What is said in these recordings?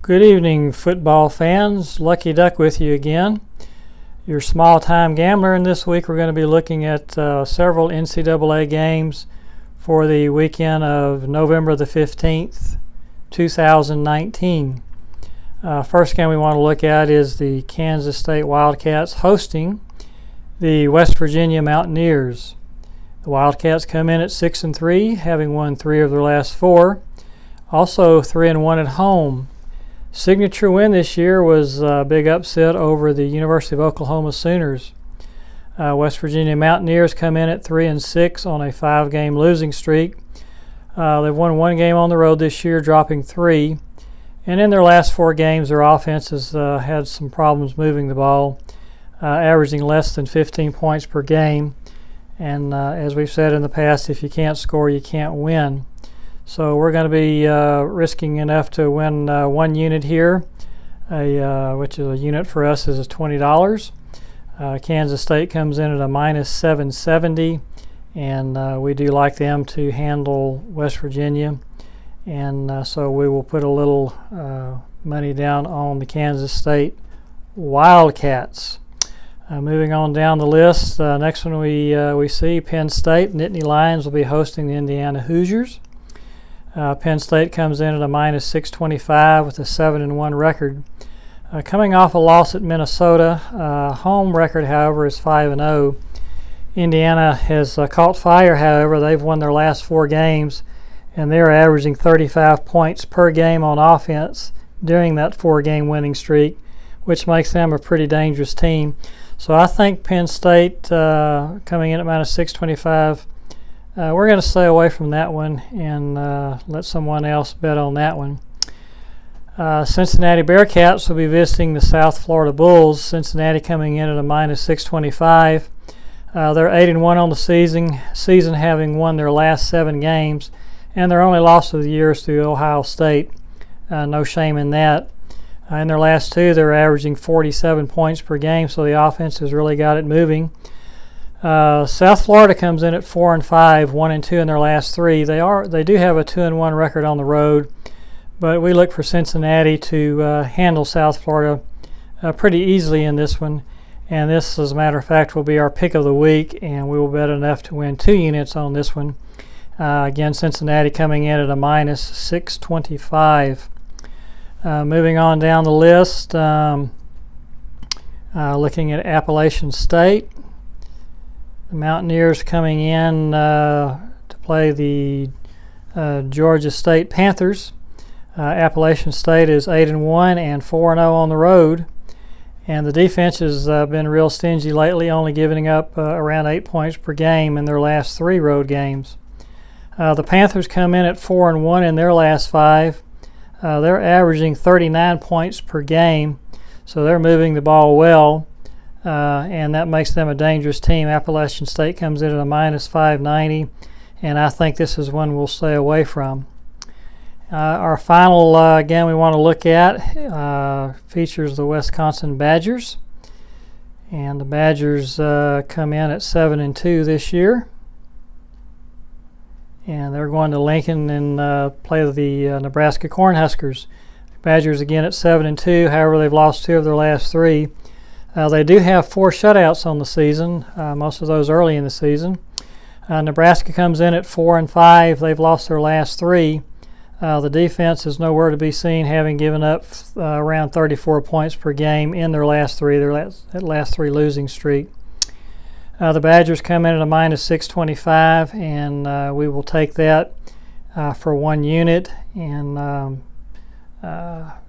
Good evening, football fans. Lucky Duck with you again. Your small-time gambler, and this week we're going to be looking at several NCAA games for the weekend of November the 15th, 2019. First game we want to look at is the Kansas State Wildcats hosting the West Virginia Mountaineers. The Wildcats come in at 6-3, having won 3 of their last 4. Also 3-1 at home. Signature win this year was a big upset over the University of Oklahoma Sooners. West Virginia Mountaineers come in at 3-6 on a 5-game losing streak. They've won 1 game on the road this year, dropping 3. And in their last 4 games, their offense has had some problems moving the ball, averaging less than 15 points per game. And as we've said in the past, if you can't score, you can't win. So we're going to be risking enough to win 1 unit here, which is a unit for us is $20. Kansas State comes in at a minus 770, and we do like them to handle West Virginia. And so we will put a little money down on the Kansas State Wildcats. Moving on down the list, next one we see Penn State. Nittany Lions will be hosting the Indiana Hoosiers. Penn State comes in at a minus 625 with a 7-1 record. Coming off a loss at Minnesota, home record, however, is 5-0. Indiana has caught fire, however. They've won their last 4 games, and they're averaging 35 points per game on offense during that 4-game winning streak, which makes them a pretty dangerous team. So I think Penn State coming in at minus 625. We're going to stay away from that one and let someone else bet on that one. Cincinnati Bearcats will be visiting the South Florida Bulls. Cincinnati coming in at a minus 625. They're 8-1 on the season, having won their last 7 games, and their only loss of the year is to Ohio State. No shame in that. In their last 2, they're averaging 47 points per game, so the offense has really got it moving. South Florida comes in at 4-5, 1-2 in their last 3. They do have a 2-1 record on the road, but we look for Cincinnati to handle South Florida pretty easily in this one. And this, as a matter of fact, will be our pick of the week, and we will bet enough to win 2 units on this one. Again, Cincinnati coming in at a minus 625. Moving on down the list, looking at Appalachian State. The Mountaineers coming in to play the Georgia State Panthers. Appalachian State is 8-1 and 4-0 on the road. And the defense has been real stingy lately, only giving up around 8 points per game in their last 3 road games. The Panthers come in at 4-1 in their last 5. They're averaging 39 points per game, so they're moving the ball well. And that makes them a dangerous team. Appalachian State comes in at a minus 590, and I think this is one we'll stay away from. Our final game we want to look at features the Wisconsin Badgers, and the Badgers come in at 7-2 this year, and they're going to Lincoln and play the Nebraska Cornhuskers. Badgers again at 7-2. However, they've lost 2 of their last 3. They do have 4 shutouts on the season, most of those early in the season. Nebraska comes in at 4-5. They've lost their last 3. The defense is nowhere to be seen, having given up around 34 points per game in their last 3, their last 3 losing streak. The Badgers come in at a minus 625, and we will take that for 1 unit and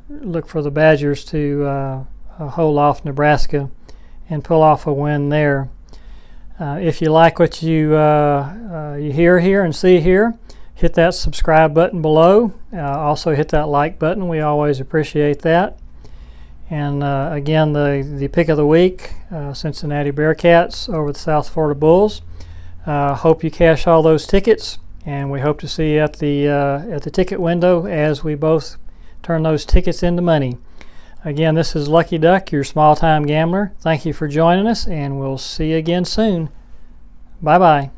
look for the Badgers to hold off Nebraska and pull off a win there. If you like what you hear here and see here, hit that subscribe button below. Also hit that like button. We always appreciate that. And again, the pick of the week, Cincinnati Bearcats over the South Florida Bulls. Hope you cash all those tickets, and we hope to see you at the ticket window as we both turn those tickets into money. Again, this is Lucky Duck, your small-time gambler. Thank you for joining us, and we'll see you again soon. Bye-bye.